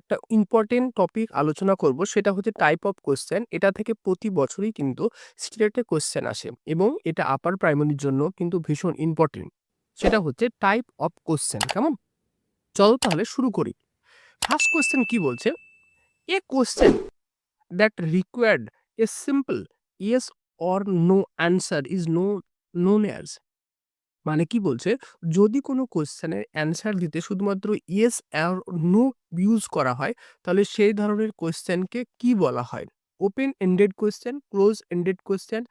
একটা important topic আলোচনা করব, সেটা হচ্ছে টাইপ অফ কোয়েশ্চেন। এটা থেকে প্রতি বছরই কিন্তু স্টেটে কোয়েশ্চেন আসে এবং এটা আপার প্রাইমারির জন্য কিন্তু ভীষণ ইম্পর্টেন্ট। সেটা হচ্ছে টাইপ অফ কোয়েশ্চেন। কেমন? চলো তাহলে শুরু করি। ফার্স্ট কোয়েশ্চেন কি বলছে? A question that required a simple yes or no answer is known as. মানে কি বলছে, যদি কোনো কোয়েশ্চেনের অ্যান্সার দিতে শুধুমাত্র ইয়েস আর নো ইউজ করা হয়, তাহলে সেই ধরনের কোয়েশ্চেনকে কি বলা হয়? Open ended question, close ended question,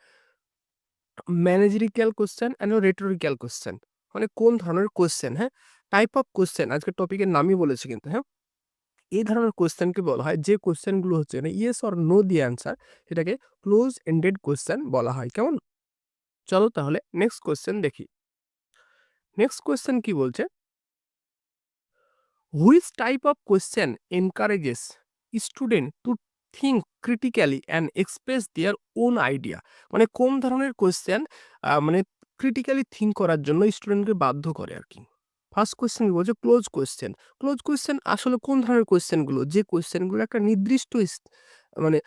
managerial question and rhetorical question. মানে কোন ধরনের কোয়েশ্চেন, হ্যাঁ? টাইপ অফ কোয়েশ্চেন আজকের টপিকের নামই বলেছে কিন্তু, হ্যাঁ? এই ধরনের কোয়েশ্চেনকে বলা হয়, যে কোয়েশ্চেনগুলো হচ্ছে না ইয়েস অর নো দিয়ে অ্যান্সার, সেটাকে ক্লোজ এন্ডেড কোয়েশ্চেন বলা হয়। কেমন? চলো তাহলে নেক্সট কোয়েশ্চেন দেখি। নেক্সট কোয়েশ্চেন কি বলছে? Which type of question encourages student to think critically and express their own idea? মানে কোন ধরনের কোয়েশ্চেন মানে ক্রিটিক্যালি থিঙ্ক করার জন্য স্টুডেন্টকে বাধ্য করে আর কি। ফার্স্ট কোয়েশ্চেন বলছে ক্লোজ কোয়েশ্চেন। ক্লোজ কোয়েশ্চেন আসলে কোন ধরনের কোয়েশ্চেনগুলো, যে কোয়েশ্চেনগুলো একটা নির্দিষ্ট মানে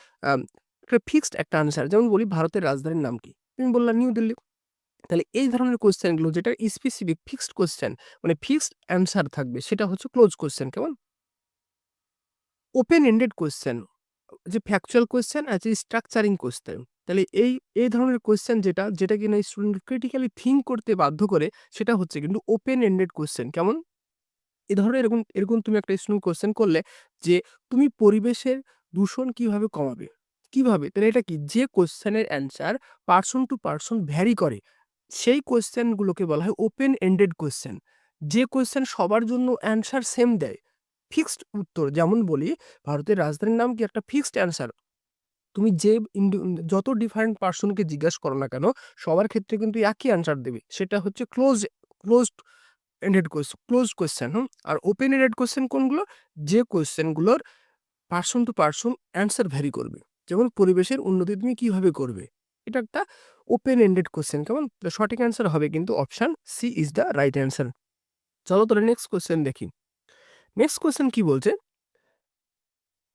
একটা ফিক্সড একটা আনসার। যেমন বলি, ভারতের রাজধানীর নাম কি? তুমি বললা নিউ দিল্লি। তাহলে এই ধরনের কোয়েশ্চেনগুলো যেটা স্পেসিফিক ফিক্সড কোয়েশ্চেন, মানে ফিক্সড অ্যান্সার থাকবে, সেটা হচ্ছে ক্লোজ কোয়েশ্চেন। কেমন? ওপেন এন্ডেড কোয়েশ্চেন, যে ফ্যাকচুয়াল কোয়েশ্চেন আছে স্ট্রাকচারিং কোয়েশ্চেন। তাহলে এই ধরনের কোয়েশ্চেন যেটা কিনা স্টুডেন্ট ক্রিটিক্যালি থিঙ্ক করতে বাধ্য করে, সেটা হচ্ছে কিন্তু ওপেন এন্ডেড কোয়েশ্চেন। কেমন? এ ধরনের এরকম এরকম তুমি একটা স্টুডেন্ট কোয়েশ্চেন করলে যে তুমি পরিবেশের দূষণ কিভাবে কমাবে? কিভাবে? তাহলে এটা কি? যে কোয়েশ্চেনের answer person to person vary করে, সেই কোয়েশ্চেন গুলোকে বলা হয় ওপেন এন্ডেড কোয়েশ্চেন। যে কোয়েশ্চেন সবার জন্য অ্যান্সার সেম দেয়, ফিক্সড উত্তর। যেমন বলি, ভারতের রাজধানীর নাম কি? একটা ফিক্সড অ্যান্সার। তুমি যে যত ডিফারেন্ট পারসনকে জিজ্ঞাসা করো না কেন, সবার ক্ষেত্রে কিন্তু একই অ্যান্সার দেবে। সেটা হচ্ছে ক্লোজড এন্ডেড ক্লোজড কোয়েশ্চেন। আর ওপেন এন্ডেড কোয়েশ্চেন কোনগুলো? যে কোয়েশ্চেনগুলোর person to person answer vary করবে। যেমন পরিবেশের উন্নতি তুমি কিভাবে করবে? এটা একটা ওপেন এন্ডেড কোয়েশ্চেন। কেমন? তো সঠিক অ্যান্সার হবে কিন্তু option C is the right answer. চলো তাহলে নেক্সট কোয়েশ্চেন দেখি। নেক্সট কোয়েশ্চেন কি বলছে?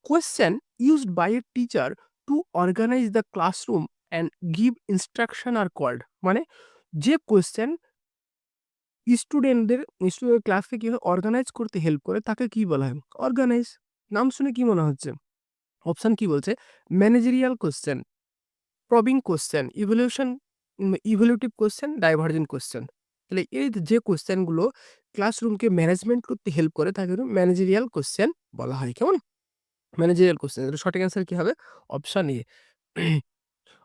Question used by a teacher to organize the classroom and give instruction are called. মানে যে কোয়েশ্চেন স্টুডেন্ট ক্লাসকে কিভাবে অর্গানাইজ করতে হেল্প করে, তাকে কি বলা হয়? অর্গানাইজ। নাম শুনে কি মনে হচ্ছে? অপশন কি বলছে? Managerial question, probing question, evaluative question, divergent question. তাহলে এই যে কোয়েশ্চেনগুলো ক্লাসরুমকে ম্যানেজমেন্ট করতে হেল্প করে, তাকে ম্যানেজেরিয়াল কোয়েশ্চেন বলা হয়। কেমন? Managerial question. সঠিক অ্যান্সার কি হবে? Option A.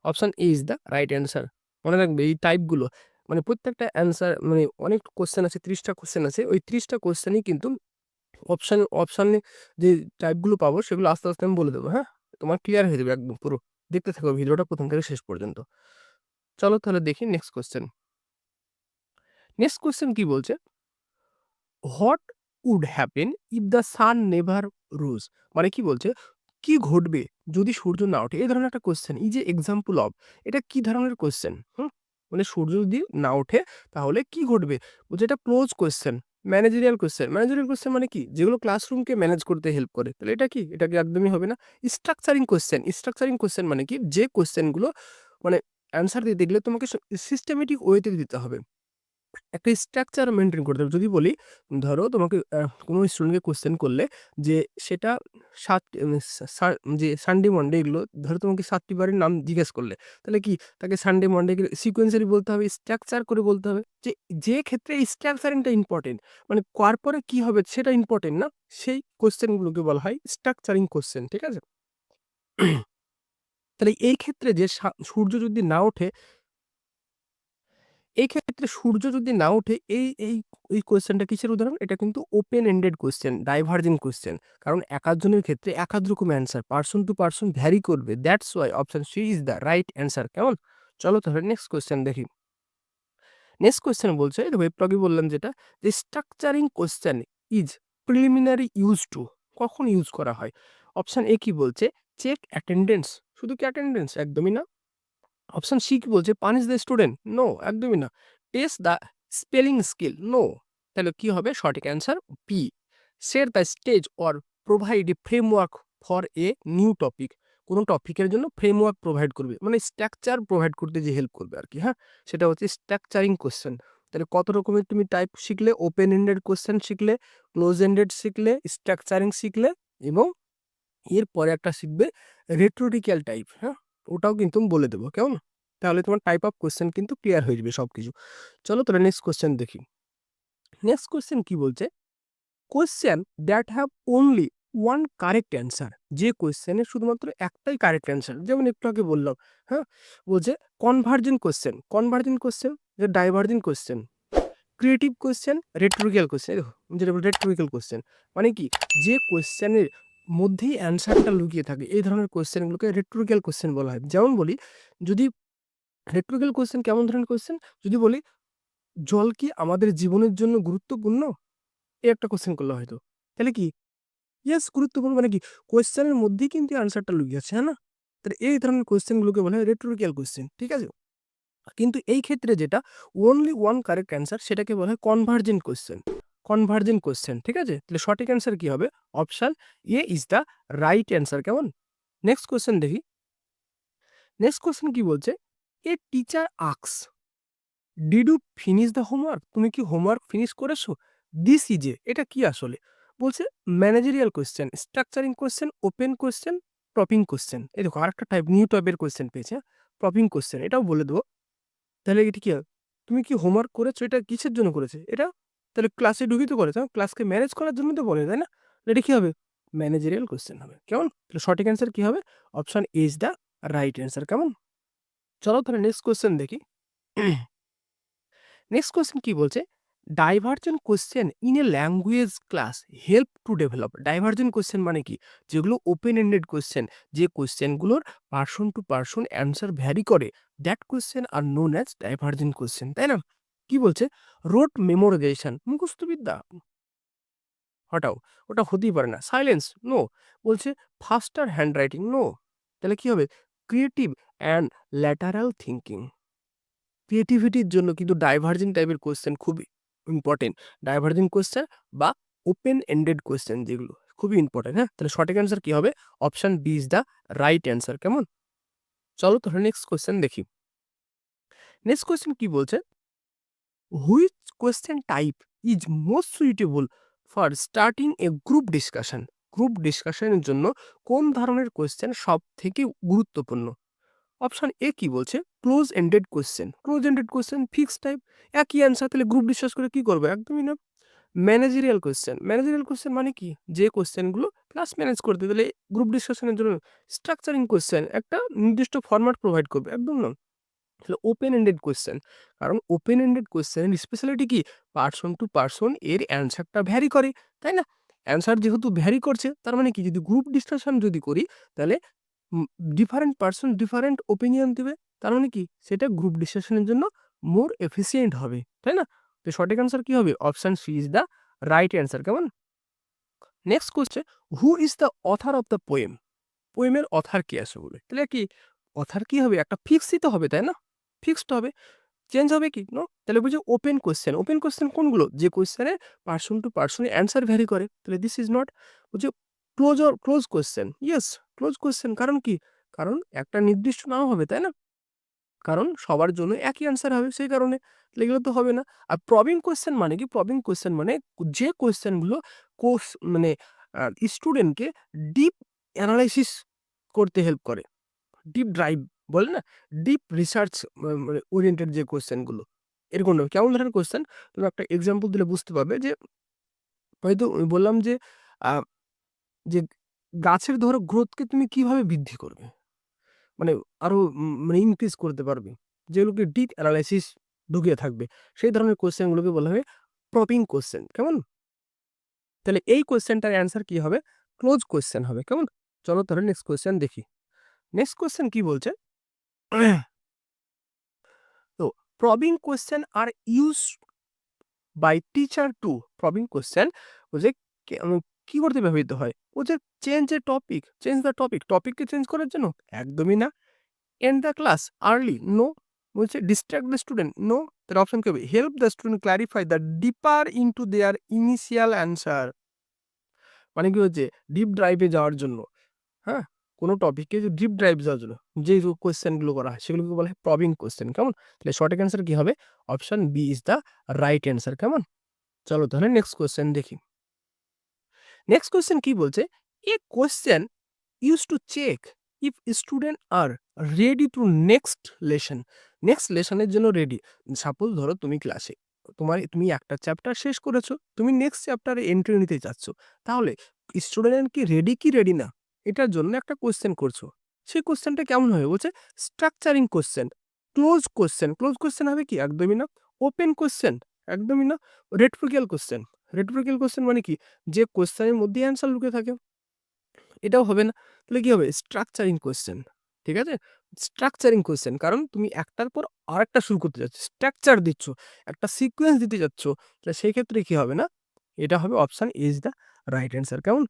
Option A is the right answer. মনে রাখবে এই টাইপগুলো, মানে প্রত্যেকটা অ্যান্সার, মানে অনেক কোয়েশ্চেন আছে, 30টা কোয়েশ্চেন আছে। ওই 30টা কোয়েশ্চেনই কিন্তু অপশনে যে টাইপগুলো পাবো, সেগুলো আস্তে আস্তে আমি বলে দেবো, হ্যাঁ? তোমার ক্লিয়ার হয়ে যাবে একদম পুরো। দেখতে থাকো ভিডিওটা প্রথম থেকে শেষ পর্যন্ত। চলো তাহলে দেখি নেক্সট কোয়েশ্চেন। নেক্সট কোয়েশ্চেন কি বলছে? What would happen if the sun never rose. মানে কি বলছে, কি ঘটবে যদি সূর্য না ওঠে? এই ধরনের একটা কোয়েশ্চেন। এই যে এক্সাম্পল অফ, এটা কি ধরনের কোয়েশ্চেন? মানে সূর্য যদি না ওঠে তাহলে কি ঘটবে? বলছে এটা close question, managerial question. Managerial question মানে কি? যেগুলো ক্লাসরুমকে ম্যানেজ করতে হেল্প করে। তাহলে এটা কি? এটা কি একদমই হবে না। Structuring question. স্ট্রাকচারিং কোয়েশ্চেন মানে কি? যে কোয়েশ্চেনগুলো মানে অ্যান্সার দিতে গেলে তোমাকে সিস্টেমেটিক ওয়েতে দিতে হবে। একটা স্ট্রাকচার মেইনটেইন করতে হবে। যদি বলি, ধরো তোমাকে কোনো স্টুডেন্টকে কোয়েশ্চেন করলে যে সেটা ৭ যে সানডে, মন্ডে এগুলো ধরো তোমাকে ৭ টি বারের নাম জিজ্ঞেস করলে, তাহলে কি তাকে সানডে, মন্ডে এগুলো সিকোয়েন্সালি বলতে হবে, স্ট্রাকচার করে বলতে হবে। যে ক্ষেত্রে স্ট্রাকচারিংটা ইম্পোর্টেন্ট, মানে কার পরে কি হবে সেটা ইম্পোর্টেন্ট না, সেই কোয়েশ্চেনগুলোকে বলা হয় স্ট্রাকচারিং কোয়েশ্চেন। ঠিক আছে? তাহলে এই ক্ষেত্রে যে সূর্য যদি না ওঠে, এই ক্ষেত্রে সূর্য যদি না ওঠে, এই কোয়েশ্চেনটা কিসের উদাহরণ? এটা কিন্তু open ended question, diverging question. কারণ একেকজনের ক্ষেত্রে একাধ রকম answer person to person vary করবে। That's why option C is the right answer. কেমন? চলো তাহলে নেক্সট কোয়েশ্চেন দেখি। নেক্সট কোয়েশ্চেন বলছে, দেখো একটু আগে বললাম যেটা, যে structuring question is preliminary use to. কখন ইউজ করা হয়? অপশন এ কি বলছে? Check attendance. শুধু কি অ্যাটেন্ডেন্স? একদমই না। অপশন সি কি বলছে? Punish the student? নো, একদমই না। Test the spelling skill? No. তাহলে কি হবে সঠিক answer? B, set the stage or provide a framework for a new topic, কোনো টপিকের জন্য ফ্রেমওয়ার্ক প্রোভাইড করবে, মানে স্ট্রাকচার প্রোভাইড করতে যে হেল্প করবে আর কি। হ্যাঁ, সেটা হচ্ছে স্ট্রাকচারিং কোশ্চেন। তাহলে কত রকমের তুমি টাইপ শিখলে, ওপেন এন্ডেড কোশ্চেন শিখলে, ক্লোজ এন্ডেড শিখলে, স্ট্রাকচারিং শিখলে, এবং এরপরে একটা শিখবে রেটোরিক্যাল টাইপ। হ্যাঁ, ওটাও কিন্তু আমি বলে দেবো, কেমন? তাহলে তোমার টাইপ অফ কোশ্চেন কিন্তু ক্লিয়ার হয়ে যাবে সব কিছু। চলো তাহলে নেক্সট কোশ্চেন দেখি। নেক্সট কোশ্চেন কি বলছে? Question that have only one correct answer, যে কোশ্চেনের শুধুমাত্র একটাই কারেক্ট অ্যান্সার, যেমন একটু আগে বললাম। হ্যাঁ, বলছে কনভার্জেন্ট কোশ্চেন, কনভার্জেন্ট কোশ্চেন, যে divergent question, creative question, rhetorical question. দেখো যেটা বলে রেটোরিক্যাল কোশ্চেন, মানে কি, যে কোশ্চেনের মধ্যেই অ্যান্সারটা লুকিয়ে থাকে, এই ধরনের কোশ্চেনগুলোকে রেটোরিক্যাল কোশ্চেন বলা হয়। যেমন বলি, যদি রেটোরিক্যাল কোশ্চেন কেমন ধরনের কোশ্চেন, যদি বলি জল কি আমাদের জীবনের জন্য গুরুত্বপূর্ণ, এই একটা কোশ্চেন করলে হয়তো, তাহলে কি, ইয়েস গুরুত্বপূর্ণ, মানে কি কোয়েশ্চেনের মধ্যেই কিন্তু অ্যান্সারটা লুকিয়ে আছে, হ্যাঁ না? তাহলে এই ধরনের কোয়েশ্চেনগুলোকে বলা হয় রেটোরিক্যাল কোয়েশ্চেন, ঠিক আছে? কিন্তু এই ক্ষেত্রে যেটা ওনলি ওয়ান কারেক্ট অ্যান্সার, সেটাকে বলা হয় কনভার্জেন্ট কোয়েশ্চেন, কনভার্জেন্ট কোয়েশ্চেন, ঠিক আছে? তাহলে সঠিক অ্যান্সার কি হবে? Option A is the right answer, কেমন? নেক্সট কোয়েশ্চেন দেখি। নেক্সট কোয়েশ্চেন কি বলছে? A teacher asks, did you finish the homework, তুমি কি হোমওয়ার্ক ফিনিশ করেছো? দিস ইজ এ, এটা কি আসলে? বলছে managerial question, structuring question, open question, probing question. এই দেখো আরেকটা টাইপ, নিউ টাইপের কোয়েশ্চেন পেয়েছে, প্রপিং কোয়েশ্চেন, এটাও বলে দেবো। তাহলে এটা কি হয়? তুমি কি হোমওয়ার্ক করেছো, এটা কিসের জন্য করেছে এটা? তাহলে ক্লাসে ঢুকেই তো করেছে, ক্লাসকে ম্যানেজ করার জন্য তো বলে, তাই না? এটা কি হবে? ম্যানেজেরিয়াল কোয়েশ্চেন হবে, কেমন? তাহলে সঠিক অ্যান্সার কি হবে? Option is the right answer, কেমন? চলো তাহলে নেক্সট কোয়েশ্চেন দেখি। নেক্সট কোয়েশ্চেন কি বলছে? Divergent question in a language class help to develop. Divergent question মানে কি? যেগুলো ওপেন এন্ডেড কোয়েশ্চেন, যে কোয়েশ্চেনগুলোর person to person answer vary করে, that question are known as divergent question, তাই না? কি বলছে? রোট মেমোরাইজেশন, মুখস্থ বিদ্যা, হটাও, ওটা হতেই পারে না। Silence, no. বলছে ফাস্টার হ্যান্ডরাইটিং, নো। তাহলে কি হবে? Creative and lateral thinking. ক্রিয়েটিভিটির জন্য কিন্তু ডাইভার্জিং টাইপের কোয়েশ্চেন খুবই ইম্পর্টেন্ট। ডাইভার্জিং কোয়েশ্চেন বা ওপেন এন্ডেড কোয়েশ্চেন, যেগুলো খুবই ইম্পর্টেন্ট। হ্যাঁ, তাহলে সঠিক অ্যান্সার কি হবে? Option B is the right answer, কেমন? চলো তাহলে নেক্সট কোয়েশ্চেন দেখি। নেক্সট কোয়েশ্চেন কি বলছে? Which question type is most suitable for starting a group discussion. Group ডিসকাশনের জন্য কোন ধরনের কোয়েশ্চেন সব থেকে গুরুত্বপূর্ণ? অপশন এ কি বলছে? Close ended question. Close ended question fixed type, একই অ্যান্সার, তাহলে গ্রুপ ডিসকাস করে কি করবে? একদমই না। ম্যানেজেরিয়াল কোয়েশ্চেন, ম্যানেজেরিয়াল কোয়েশ্চেন মানে কি? যে কোয়েশ্চেনগুলো ক্লাস ম্যানেজ করতে, তাহলে গ্রুপ ডিসকাশনের জন্য স্ট্রাকচারিং কোয়েশ্চেন, একটা নির্দিষ্ট ফরম্যাট প্রোভাইড করবে, একদম না। তাহলে ওপেন এন্ডেড কোয়েশ্চেন, কারণ ওপেন এন্ডেড কোয়েশ্চেনের স্পেশালিটি কি? পার্সন টু পার্সন এর অ্যান্সারটা ভ্যারি করে, তাই না? অ্যান্সার যেহেতু ভ্যারি করছে, তার মানে কি, যদি গ্রুপ ডিসকাশন যদি করি, তাহলে ডিফারেন্ট পার্সন ডিফারেন্ট ওপিনিয়ন দিবে, তার মানে কি, সেটা গ্রুপ ডিসকাশনের জন্য মোর এফিসিয়েন্ট হবে, তাই না? তো সঠিক অ্যান্সার কি হবে? Option C is the right answer, কেমন? Next question, who is the author of the poem? পোয়েমের অথার কে আসে বলে, তাহলে কি অথার কি হবে? একটা ফিক্সই তো হবে, তাই না? ফিক্সড হবে, চেঞ্জ হবে কি? নো। তাহলে বুঝি ওপেন কোয়েশ্চেন, ওপেন কোয়েশ্চেন কোনগুলো? যে কোয়েশ্চেনে person to person answer vary করে, তাহলে দিস ইজ নট। বুঝি close or close question, yes close question, কারণ কি? কারণ একটা নির্দিষ্ট নাও হবে, তাই না? কারণ সবার জন্য একই অ্যান্সার হবে, সেই কারণে। তাহলে এগুলো তো হবে না। আর প্রবিং কোয়েশ্চেন মানে কি? প্রবিং কোয়েশ্চেন মানে যে কোয়েশ্চেনগুলো কোর্স মানে স্টুডেন্টকে ডিপ অ্যানালাইসিস করতে হেল্প করে, ডিপ ড্রাইভ বলে না, ডিপ রিসার্চ মানে ওরিয়েন্টেড যে কোয়েশ্চেনগুলো, এরকম নয়। কেমন ধরনের কোয়েশ্চেন? তুমি একটা এক্সাম্পল দিলে বুঝতে পারবে। যে হয়তো আমি বললাম যে আ যে গাছের ধরো গ্রোথকে তুমি কিভাবে বৃদ্ধি করবে? মানে আরো মানে ইনক্রিজ করতে পারবে। যেগুলোকে ডিপ অ্যানালাইসিস ঢুকিয়ে থাকবে। সেই ধরনের কোয়েশ্চেনগুলোকে বলা হয় প্রপিং কোয়েশ্চেন, কেমন? তাহলে এই কোয়েশ্চেনটার অ্যান্সার কি হবে? ক্লোজ কোয়েশ্চেন হবে, কেমন? চলো তাহলে নেক্সট কোয়েশ্চেন দেখি। নেক্সট কোয়েশ্চেন কি বলছে? তো probing question are use by teacher to, probing question ও যে কি করতে ব্যবহৃত হয়? ও যে change a topic, change the topic, টপিককে চেঞ্জ করার জন্য? একদমই না। End the class early, no. বলছে ডিস্ট্রাক্ট দ্য স্টুডেন্ট, নো। তার অপশন কি হবে? Help the student clarify the deeper into their initial answer. মানে কি হচ্ছে ডিপ ড্রাইভে যাওয়ার জন্য, হ্যাঁ? কোনো টপিকে যে ডিপ ড্রাইভ যাওয়ার জন্য যে কোয়েশ্চেন গুলো করা হয় সেগুলোকে বলা হয় প্রবিং কোয়েশ্চেন, কেমন? তাহলে সঠিক অ্যান্সার কি হবে? Option B is the right answer, কেমন? চলো তাহলে নেক্সট কোয়েশ্চেন দেখি। নেক্সট কোয়েশ্চেন কি বলছে? A question used to check if student are ready to next lesson, next লেসনের জন্য রেডি। সাপোজ ধরো তুমি ক্লাসে তুমি একটা চ্যাপ্টার শেষ করেছো, তুমি নেক্সট চ্যাপ্টারে এন্ট্রি নিতে চাচ্ছ, তাহলে স্টুডেন্ট কি রেডি না, এটার জন্য একটা কোশ্চেন করছো। সেই কোশ্চেনটা কেমন হবে বলছে? স্ট্রাকচারিং কোশ্চেন, ক্লোজ কোশ্চেন হবে কি? একদমই না। ওপেন কোশ্চেন, একদমই না। রেটরিক্যাল কোশ্চেন মানে কি? যে কোশ্চেনের মধ্যে অ্যান্সার লুকিয়ে থাকে, এটাও হবে না। তাহলে কি হবে? Structuring question. ঠিক আছে? স্ট্রাকচারিং কোয়েশ্চেন, কারণ তুমি একটার পর আরেকটা শুরু করতে যাচ্ছ। স্ট্রাকচার দিচ্ছ, একটা সিকোয়েন্স দিতে যাচ্ছ। তাহলে সেই ক্ষেত্রে কি হবে না? এটা হবে option is the right answer, কেমন?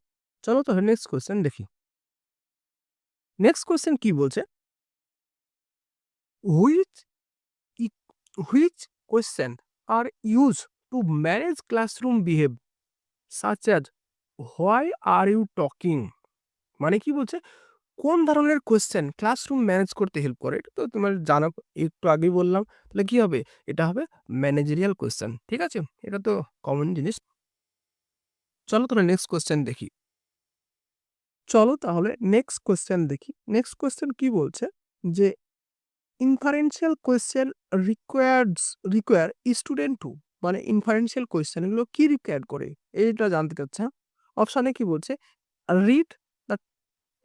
চলো তাহলে নেক্সট কোয়েশ্চেন দেখি। নেক্সট কোয়েশ্চেন কি বলছে? Which uh which question are used to manage classroom behave such as why are you talking? মানে কি বলছে? কোন ধরনের কোয়েশ্চেন ক্লাসরুম ম্যানেজ করতে হেল্প করে? এটা তো তোমার জানা, একটু আগেই বললাম। তাহলে কি হবে? এটা হবে ম্যানেজেরিয়াল কোয়েশ্চেন। ঠিক আছে? এটা তো কমন জিনিস। চলো তাহলে নেক্সট কোয়েশ্চেন দেখি। নেক্সট কোয়েশ্চেন কি বলছে? যে inferential question require student to, মানে ইনফারেন্সিয়াল কোয়েশ্চেন এগুলো কি রিকোয়ার করে? এইটা জানতে চাচ্ছে। অপশনে কি বলছে? Read the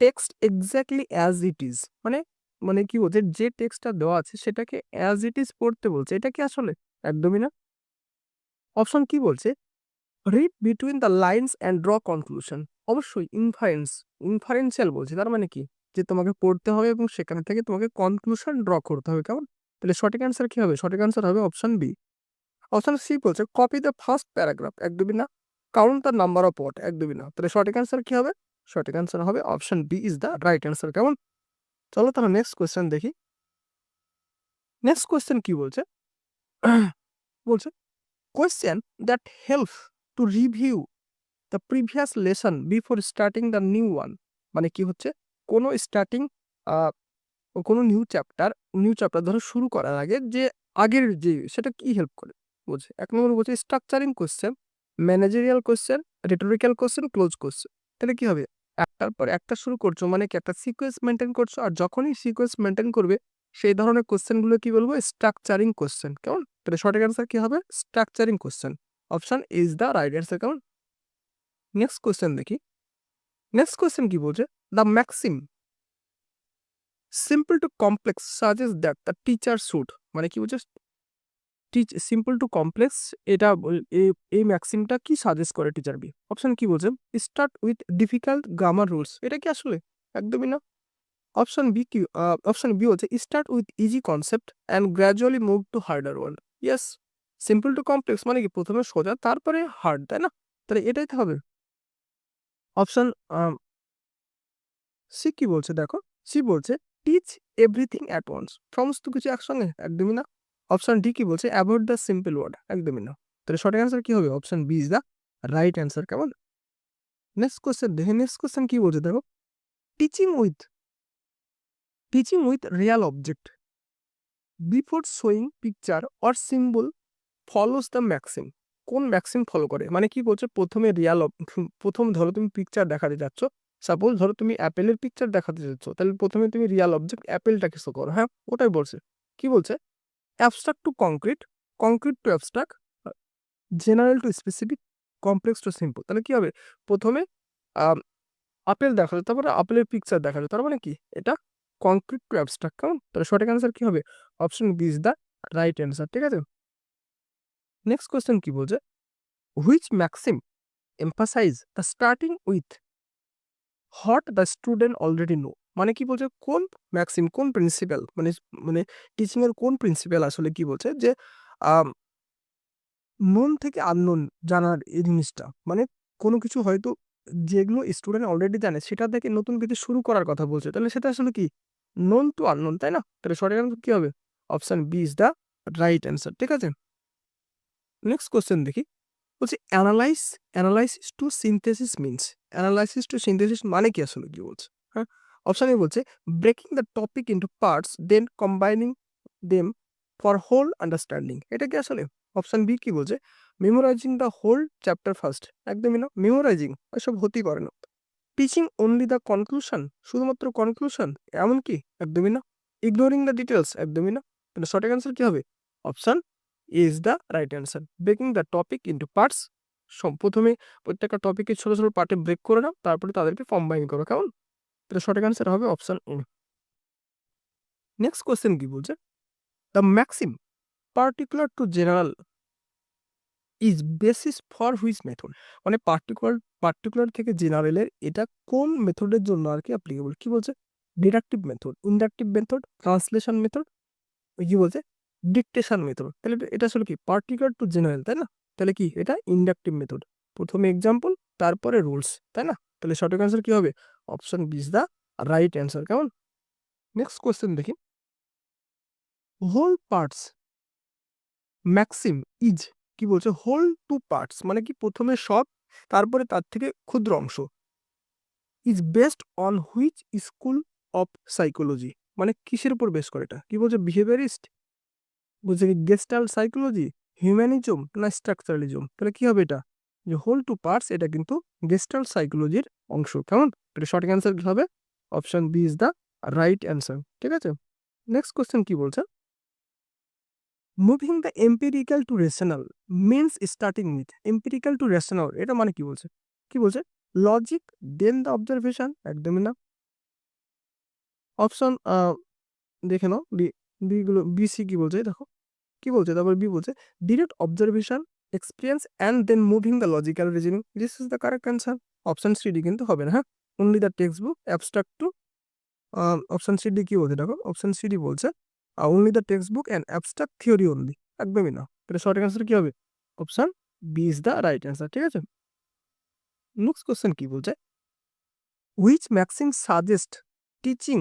text exactly as it is, মানে কি বলছে? যে টেক্সটটা দেওয়া আছে সেটাকে অ্যাজ ইট ইজ পড়তে বলছে। এটা কি আসলে? একদমই না। অপশন কি বলছে? Read between the lines and draw conclusion. অবশ্যই ইনফারেন্সিয়াল বলছে, তার মানে কি? যে তোমাকে পড়তে হবে এবং সেখান থেকে তোমাকে কনক্লুশন ড্র করতে হবে, কেমন? তাহলে সঠিক অ্যান্সার কি হবে? সঠিক অ্যান্সার হবে অপশন বি। অপশন সি বলছে কপি দ্য ফার্স্ট প্যারাগ্রাফ, একদমই না। Count the number of word, একদমই না। তাহলে সঠিক অ্যান্সার কি হবে? সঠিক অ্যান্সার হবে option B is the right answer, কেমন? চলো তাহলে নেক্সট কোয়েশ্চেন দেখি। নেক্সট কোয়েশ্চেন কি বলছে? বলছে question that help to review the previous lesson before starting the new one. মানে কি হচ্ছে? কোনো স্টার্টিং কোনো নিউ চ্যাপ্টার ধরো শুরু করার আগে যে আগের যে সেটা কি হেল্প করে বলছে। এক নম্বর বলছে structuring question, managerial question, rhetorical question, close question. তাহলে কি হবে? একটার পর একটা শুরু করছো, মানে কি একটা সিকোয়েন্স মেনটেন করছো, আর যখনই সিকোয়েন্স মেনটেন করবে সেই ধরনের কোয়েশ্চেনগুলো কি বলবো? স্ট্রাকচারিং কোয়েশ্চেন, কেমন? তাহলে সঠিক অ্যান্সার কি হবে? Structuring question. Option is the right answer, কেমন? নেক্সট কোয়েশ্চেন দেখি। নেক্সট কোয়েশ্চেন কি বলছে? The maxim simple to complex suggest that the teacher should, মানে কি বলছে? সিম্পল টু কমপ্লেক্স, এটা এই ম্যাক্সিমটা কি সাজেস্ট করে টিচার বি? অপশন কি বলছে? Start with difficult grammar rules, এটা কি আসলে? একদমই না। অপশন বি হচ্ছে start with easy concept and gradually move to harder one. Yes, simple to complex মানে কি প্রথমে সোজা তারপরে হার্ড, তাই না? তাহলে এটাই তো হবে। অপশন সি কি বলছে দেখো। সি বলছে টিচ এভরিথিং অ্যাট ওয়ান্স, সমস্ত কিছু একসঙ্গে, একদমই না। অপশন ডি কি বলছে? অ্যাভয়েড দ্য সিম্পল ওয়ার্ড, একদমই না। তাহলে সঠিক অ্যান্সার কি হবে? Option B is the right answer, কেমন? নেক্সট কোশ্চেন দেখে। নেক্সট কোশ্চেন কি বলছে দেখো। Teaching with teaching with real object before showing picture or symbol follows the maxim. কোন ম্যাক্সিম ফলো করে? মানে কি বলছে? প্রথম ধরো তুমি পিকচার দেখাতে যাচ্ছ, সাপোজ ধরো তুমি অ্যাপেলের পিকচার দেখাতে যাচ্ছ, তাহলে প্রথমে তুমি রিয়াল অবজেক্ট অ্যাপেলটাকে শো করো, হ্যাঁ? ওটাই বলছে। কি বলছে? Abstract to concrete, concrete to abstract, general to specific, complex to simple. তাহলে কি হবে? প্রথমে আপেল দেখালো, তারপরে আপেলের পিকচার দেখালো, তার মানে কি এটা কংক্রিট টু অ্যাবস্ট্রাক্ট, কেমন? তাহলে সঠিক অ্যান্সার কি হবে? Option B is the right answer, ঠিক আছে। নেক্সট কোয়েশ্চেন কি বলছে? Which maxim emphasize the starting with what the student already know. মানে কি বলছে? কোন ম্যাক্সিম, কোন প্রিন্সিপাল, মানে টিচিং এর কোন প্রিন্সিপাল আসলে কি বলছে? যে নোন থেকে আননোন জানার এই জিনিসটা, মানে কোনো কিছু হয়তো যেগুলো স্টুডেন্ট অলরেডি জানে সেটা থেকে নতুন কিছু শুরু করার কথা বলছে, তাহলে সেটা আসলে কি? নোন টু আননোন, তাই না? তাহলে সঠিক অ্যান্সার কি হবে? Option B is the right answer, ঠিক আছে। নেক্সট কোশ্চেন দেখি। বলছে analysis to synthesis means, analysis to synthesis মানে কি আসলে কি বলছে? হ্যাঁ, অপশন এ বলছে breaking the topic into parts then combining them for whole understanding. এটা কি আসলে? অপশন বি কি বলছে memorizing the whole chapter first. একদমই না, মেমোরাইজিং এসব হতেই পারে না। টিচিং অনলি দ্য কনক্লুশন, শুধুমাত্র কনক্লুশন এমন কি? একদমই না। ইগনোরিং দ্য ডিটেলস, একদমই না। তাহলে সঠিক অ্যান্সার কি হবে? Option is the right answer. Breaking the topic into parts, প্রথমে প্রত্যেকটা টপিকে ছোট ছোট পার্টে ব্রেক করে নাও, তারপরে তাদেরকে কম্বাইন করো, কেমন? তাহলে সঠিক অ্যান্সার হবে অপশন এ। নেক্সট কোয়েশ্চেন কি বলছে the maxim particular to general is basis for which method. মানে পার্টিকুলার থেকে জেনারেলের এটা কোন মেথডের জন্য আর কি অ্যাপ্লিকেবল? কি বলছে? Deductive method, inductive method, translation method, কি বলছে ডিকটেশন মেথড। তাহলে এটা আসলে কি পার্টিকুলার টু জেনারেল, তাই না? তাহলে কি এটা ইন্ডাকটিভ মেথড। প্রথমে এক্সাম্পল, তারপরে রুলস, তাই না? তাহলে সঠিক অ্যান্সার কি হবে? Option B is the right answer, কেমন? নেক্সট কোয়েশ্চেন দেখি, হোল পার্টস ম্যাক্সিম ইজ, কি বলছে হোল টু পার্টস মানে কি প্রথমে সব, তারপরে তার থেকে ক্ষুদ্র অংশ। Is based on which school of psychology, মানে কিসের উপর বেস করে এটা? কি বলছে বিহেভিয়ারিস্ট, বলছে কি গেস্টাল সাইকোলজি, হিউম্যানিজম না স্ট্রাকচারালিজম? তাহলে কি হবে এটা? যে হোল টু পার্টস এটা কিন্তু গেস্টাল সাইকোলজির অংশ, কেমন? এটা সঠিক অ্যান্সার কি হবে? Option B is the right answer, ঠিক আছে? নেক্সট কোশ্চেন কি বলছে moving the empirical to rational means starting with. Empirical to rational এটা মানে কি বলছে? কি বলছে লজিক দেন দ্য অবজারভেশন, একদমই না। অপশন দেখে নাও, বি গুলো, বি সি কি বলছে দেখো, কি বলছে? তারপর বি বলছে direct observation experience and then moving the logical reasoning, this is the correct answer. Option C D কিন্তু হবে না, হ্যাঁ, only the text book abstract to, option C D কি বলছে দেখো, অপশন সি ডি বলছে only the text book and abstract theory only, একদমই না। তাহলে সঠিক অ্যান্সার কি হবে? Option B is the right answer, ঠিক আছে? নেক্সট কোশ্চেন কি বলছে which maxim suggest teaching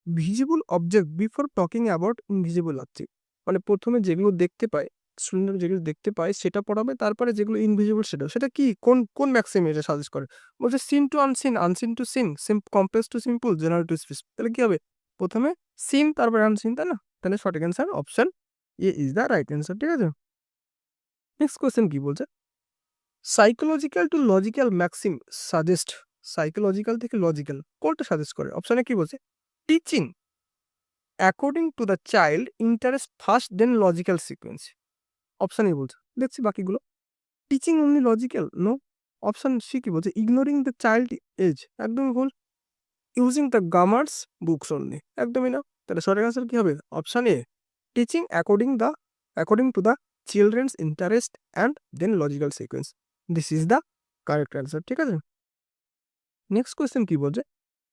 visible object before talking about invisible object. মানে প্রথমে যেগুলো দেখতে পায়, স্টুডেন্ট যেগুলো দেখতে পায় সেটা পড়াবে, তারপরে যেগুলো ইনভিজিবল সেটা কি কোন কোন ম্যাক্সিম এটা সাজেস্ট করে? বলছে seen to unseen, unseen to seen, complex to simple, general to space. তাহলে কি হবে? প্রথমে সিন তারপরে আনসিন, তাই না? তাহলে সঠিক answer option A is the right answer, ঠিক আছে? নেক্সট কোয়েশ্চেন কি বলছে psychological to logical maxim suggest, psychological থেকে লজিক্যাল কোনটা সাজেস্ট করে? অপশনে কি বলছে teaching according to the child interest first then logical sequence. Option A বলছে, দেখছি বাকিগুলো teaching only logical, no. Option C কি বলছে ইগনোরিং দ্য চাইল্ড এজ, একদমই ভুল। Using the grammars books only, একদমই না। তাহলে সঠিক আনসার কি হবে? Option A teaching according to the children's interest and then logical sequence, this is the correct answer, ঠিক আছে? নেক্সট কোয়েশ্চেন কি বলছে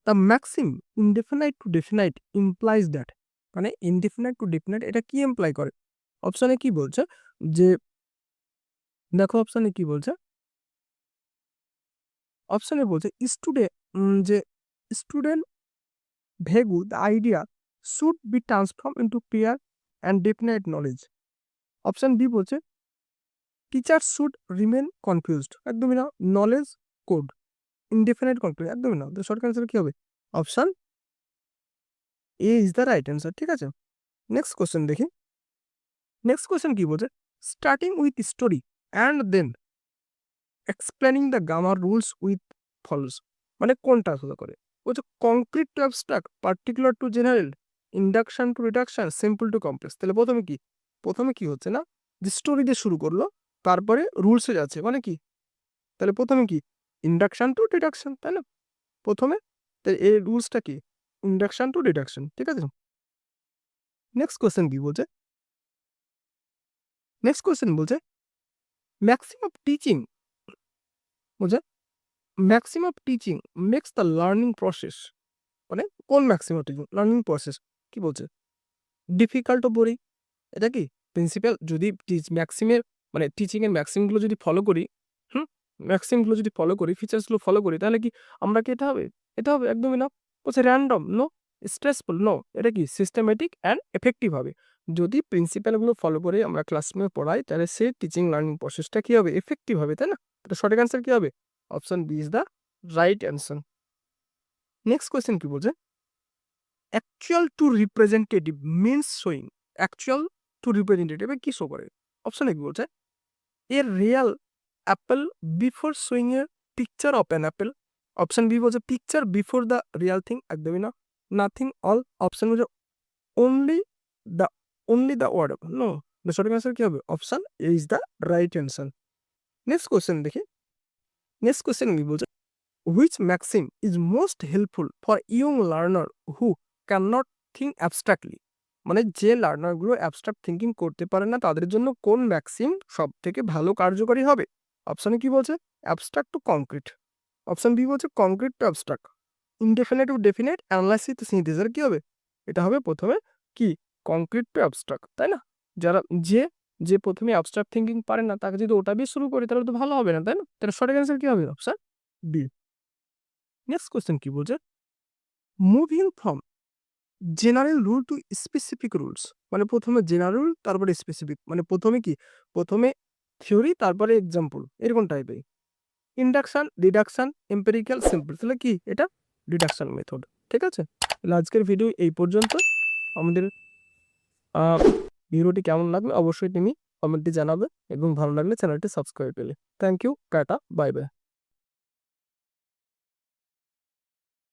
the maxim indefinite to definite implies that, মানে ইনডেফিনাইট টু ডেফিনাইট এটা কি এমপ্লাই করে? অপশনে কি বলছে যে দেখো অপশনে কি বলছে, অপশনে বলছে যে student vague the idea should be transform into clear and definite knowledge. Option B বলছে টিচার শুড রিমেন কনফিউজড, একদমই না। নলেজ কোড ইনডেফিনাইট কনফিউজ, একদমই না। তো শর্ট অ্যান্সার কি হবে? Option A is the right answer, ঠিক আছে? নেক্সট কোশ্চেন দেখি, নেক্সট কোশ্চেন কি বলছে starting with story and then explaining the grammar rules with follows, মানে কোনটা আসলে করে? বলছে concrete to abstract, particular to general, induction to reduction, simple to complex. তাহলে প্রথমে কি হচ্ছে না যে স্টোরি দিয়ে শুরু করলো, তারপরে রুলসে যাচ্ছে, মানে কি? তাহলে প্রথমে কি ইন্ডাকশন টু ডিডাকশন, তাই না? প্রথমে এই রুলসটা কি ইন্ডাকশন টু ডিডাকশন, ঠিক আছে? নেক্সট কোয়েশ্চেন কি বলছে, নেক্সট কোয়েশ্চেন বলছে ম্যাক্সিমাম টিচিং, বলছে maximum teaching makes the learning process, মানে কোন ম্যাক্সিমাম টিচিং লার্নিং প্রসেস? কি বলছে ডিফিকাল্ট ও বোরিং, এটা কি প্রিন্সিপাল যদি ম্যাক্সিমের মানে টিচিং এর ম্যাক্সিমগুলো যদি ফলো করি, ম্যাক্সিমগুলো যদি ফলো করি, ফিচার্সগুলো ফলো করি, তাহলে কি আমরা কি এটা হবে? এটা হবে একদমই না। বলছে র্যান্ডম, নো। Stressful, no. এটা কি সিস্টেমেটিক অ্যান্ড এফেক্টিভ হবে। যদি প্রিন্সিপালগুলো ফলো করে আমরা ক্লাসরুমে পড়াই, তাহলে সেই টিচিং লার্নিং প্রসেসটা কি হবে? এফেক্টিভ হবে, তাই না? তাহলে সঠিক অ্যান্সার কি হবে? Option B is the right answer. Next question কি বলছে? Actual to representative means showing. Actual to representative কি শো করে? অপশন এ কি বলছে? A real apple before showing a picture of an apple. Option B বলছে picture before the real thing, একদমই না। Nothing all. Option বলছে only the only the word of no, the সঠিক answer কি হবে? Option A is the right answer. Next question দেখি। Next question কি বলছে? Which maxim is most helpful for young learner who can not think abstractly. মানে যে লার্নারগুলো abstract thinking করতে পারে না তাদের জন্য কোন ম্যাক্সিম সব থেকে ভালো কার্যকরী হবে? অপশনে কি বলছে? Abstract to concrete. Option B বলছে concrete to abstract. Indefinite to definite, analysis to synthesis কি হবে? এটা হবে প্রথমে কি কংক্রিট টু অ্যাবস্ট্রাক্ট, তাই না? যারা যে যে প্রথমে অ্যাবস্ট্রাক্ট থিঙ্কিং পারে না তাকে যদি ওটা দিয়ে শুরু করি তাহলে তো ভালো হবে না, তাই না? তাহলে সঠিক অ্যান্সার কি হবে? Option B. নেক্সট কোয়েশ্চেন কি বলছে? Moving from general rule two specific rules. মানে প্রথমে জেনারেল তারপরে স্পেসিফিক, মানে প্রথমে কি প্রথমে থিওরি তারপরে এক্সাম্পল, এরকম টাইপের। Induction, deduction, empirical, simple. তাহলে কি এটা? Deduction method. ঠিক আছে, তাহলে আজকের ভিডিও এই পর্যন্ত। আমাদের ভিডিওটি কেমন লাগবে অবশ্যই তুমি কমেন্টে জানাবে এবং ভালো লাগলে চ্যানেলটি সাবস্ক্রাইব করলে। Thank you, tata, bye by.